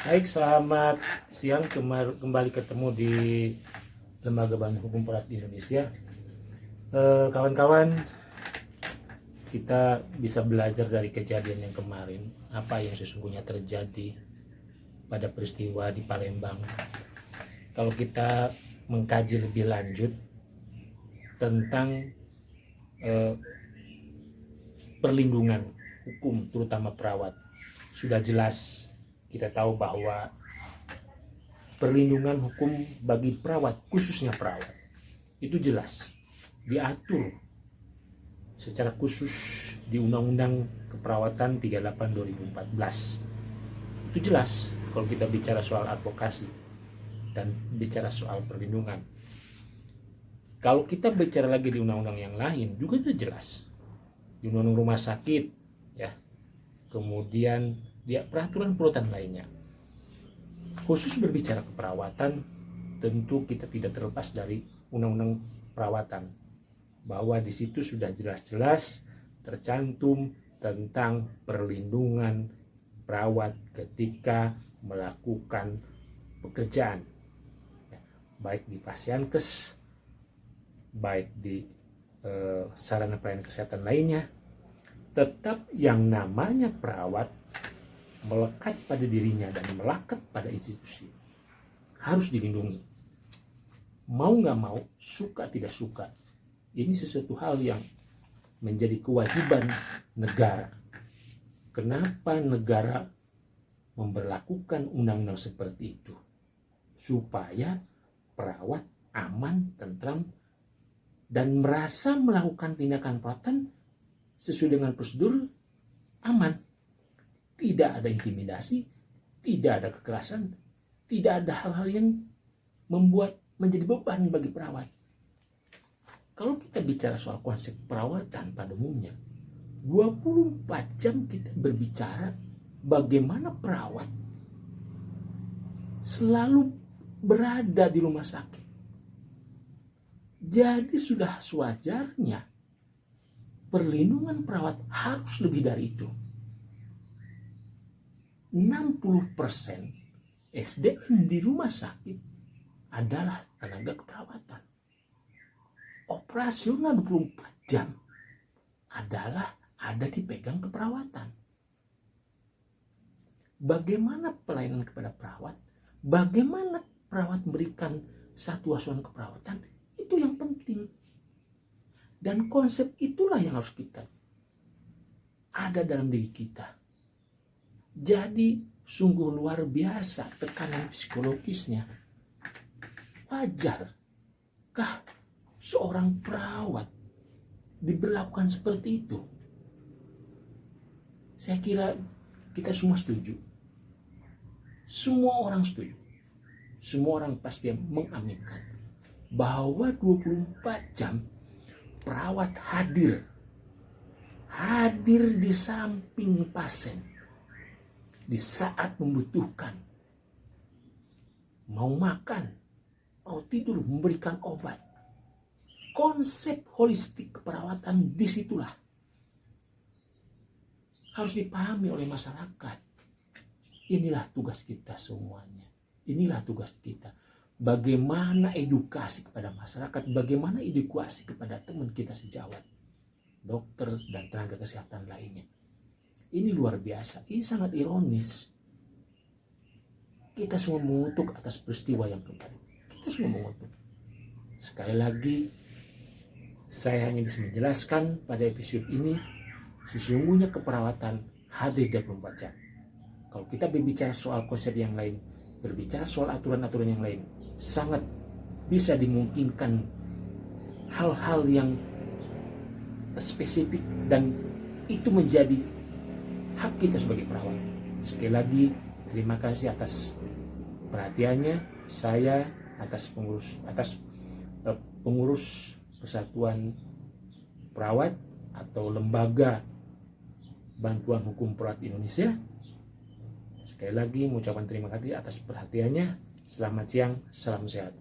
Baik, selamat siang. Kembali ketemu di Lembaga Bantuan Hukum Perat Indonesia. Kawan-kawan, kita bisa belajar dari kejadian yang kemarin, apa yang sesungguhnya terjadi pada peristiwa di Palembang. Kalau kita mengkaji lebih lanjut tentang perlindungan hukum, terutama perawat, sudah jelas kita tahu bahwa perlindungan hukum bagi perawat, khususnya perawat, itu jelas diatur secara khusus di Undang-Undang Keperawatan 38 2014. Itu jelas kalau kita bicara soal advokasi dan bicara soal perlindungan. Kalau kita bicara lagi di undang-undang yang lain juga itu jelas. Di undang-undang rumah sakit ya. Kemudian di peraturan-peraturan lainnya. Khusus berbicara keperawatan, tentu kita tidak terlepas dari undang-undang perawatan, bahwa di situ sudah jelas-jelas tercantum tentang perlindungan perawat ketika melakukan pekerjaan, baik di Pasienkes, baik di sarana pelayanan kesehatan lainnya. Tetap yang namanya perawat melekat pada dirinya dan melekat pada institusi harus dilindungi. Mau nggak mau, suka tidak suka, ini sesuatu hal yang menjadi kewajiban negara. Kenapa negara memberlakukan undang-undang seperti itu? Supaya perawat aman, tentram, dan merasa melakukan tindakan perawatan sesuai dengan prosedur aman. Tidak ada intimidasi, tidak ada kekerasan, tidak ada hal-hal yang membuat menjadi beban bagi perawat. Kalau kita bicara soal konsep perawatan pada umumnya, 24 jam kita berbicara bagaimana perawat selalu berada di rumah sakit. Jadi sudah sewajarnya perlindungan perawat harus lebih dari itu. 60% SDM di rumah sakit adalah tenaga keperawatan. Operasional 24 jam adalah ada dipegang keperawatan. Bagaimana pelayanan kepada perawat, bagaimana perawat memberikan satu asuhan keperawatan, itu yang penting. Dan konsep itulah yang harus kita ada dalam diri kita. Jadi sungguh luar biasa tekanan psikologisnya. Wajarkah seorang perawat diberlakukan seperti itu? Saya kira kita semua setuju. Semua orang setuju. Semua orang pasti mengaminkan bahwa 24 jam perawat hadir di samping pasien di saat membutuhkan, mau makan, mau tidur, memberikan obat. Konsep holistik keperawatan disitulah harus dipahami oleh masyarakat. Inilah tugas kita semuanya. Inilah tugas kita. Bagaimana edukasi kepada masyarakat, bagaimana edukasi kepada teman kita sejawat, dokter dan tenaga kesehatan lainnya. Ini luar biasa, ini sangat ironis. Kita semua mengutuk atas peristiwa yang terjadi. Kita semua mengutuk. Sekali lagi, saya hanya bisa menjelaskan pada episode ini, sesungguhnya keperawatan hadir 24 jam. Kalau kita berbicara soal konsep yang lain, berbicara soal aturan-aturan yang lain, sangat bisa dimungkinkan hal-hal yang spesifik dan itu menjadi hak kita sebagai perawat. Sekali lagi, terima kasih atas perhatiannya. Saya atas pengurus Persatuan Perawat atau Lembaga Bantuan Hukum Perawat Indonesia. Sekali lagi mengucapkan terima kasih atas perhatiannya. Selamat siang, salam sehat.